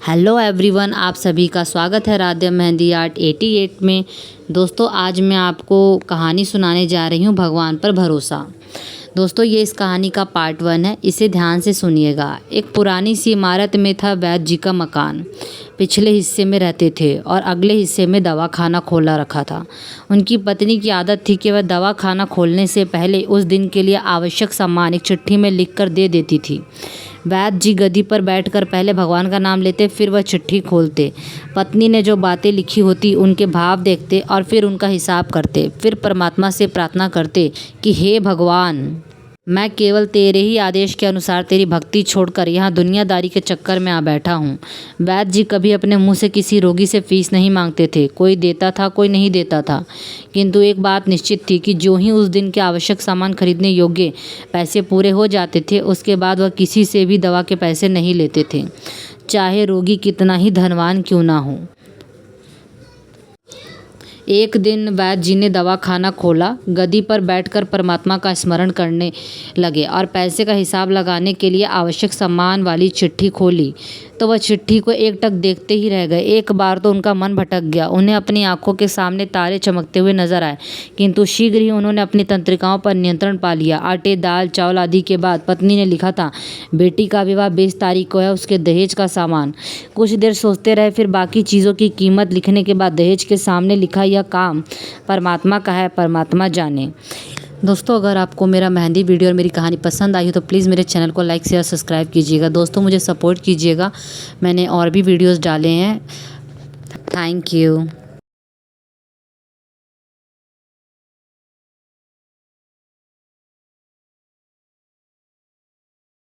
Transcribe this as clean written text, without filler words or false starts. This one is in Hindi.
हेलो एवरीवन, आप सभी का स्वागत है राधे मेहंदी आर्ट 88 में। दोस्तों, आज मैं आपको कहानी सुनाने जा रही हूँ भगवान पर भरोसा। दोस्तों, ये इस कहानी का पार्ट 1 है, इसे ध्यान से सुनिएगा। एक पुरानी सी इमारत में था वैद्य जी का मकान। पिछले हिस्से में रहते थे और अगले हिस्से में दवा खाना खोला रखा था। उनकी पत्नी की आदत थी कि वह दवा खाना खोलने से पहले उस दिन के लिए आवश्यक सामान एक चिट्ठी में लिख कर दे देती थी। वैद्य जी गद्दी पर बैठकर पहले भगवान का नाम लेते, फिर वह चिट्ठी खोलते। पत्नी ने जो बातें लिखी होती उनके भाव देखते और फिर उनका हिसाब करते। फिर परमात्मा से प्रार्थना करते कि हे भगवान, मैं केवल तेरे ही आदेश के अनुसार तेरी भक्ति छोड़कर यहाँ दुनियादारी के चक्कर में आ बैठा हूँ। वैद्य जी कभी अपने मुंह से किसी रोगी से फीस नहीं मांगते थे। कोई देता था, कोई नहीं देता था, किंतु एक बात निश्चित थी कि जो ही उस दिन के आवश्यक सामान खरीदने योग्य पैसे पूरे हो जाते थे, उसके बाद वह किसी से भी दवा के पैसे नहीं लेते थे, चाहे रोगी कितना ही धनवान क्यों ना हो। एक दिन वैद्य जी ने दवा खाना खोला, गद्दी पर बैठकर परमात्मा का स्मरण करने लगे और पैसे का हिसाब लगाने के लिए आवश्यक सामान वाली चिट्ठी खोली तो वह चिट्ठी को एकटक देखते ही रह गए। एक बार तो उनका मन भटक गया। उन्हें अपनी आंखों के सामने तारे चमकते हुए नजर आए, किंतु शीघ्र ही उन्होंने अपनी तंत्रिकाओं पर नियंत्रण पा लिया। आटे, दाल, चावल आदि के बाद पत्नी ने लिखा था, बेटी का विवाह 20 तारीख को है, उसके दहेज का सामान। कुछ देर सोचते रहे, फिर बाकी चीज़ों की कीमत लिखने के बाद दहेज के सामने लिखा, यह काम परमात्मा का है, परमात्मा जाने। दोस्तों, अगर आपको मेरा मेहंदी वीडियो और मेरी कहानी पसंद आई हो तो प्लीज़ मेरे चैनल को लाइक शेयर सब्सक्राइब कीजिएगा। दोस्तों, मुझे सपोर्ट कीजिएगा, मैंने और भी वीडियोस डाले हैं। Thank you.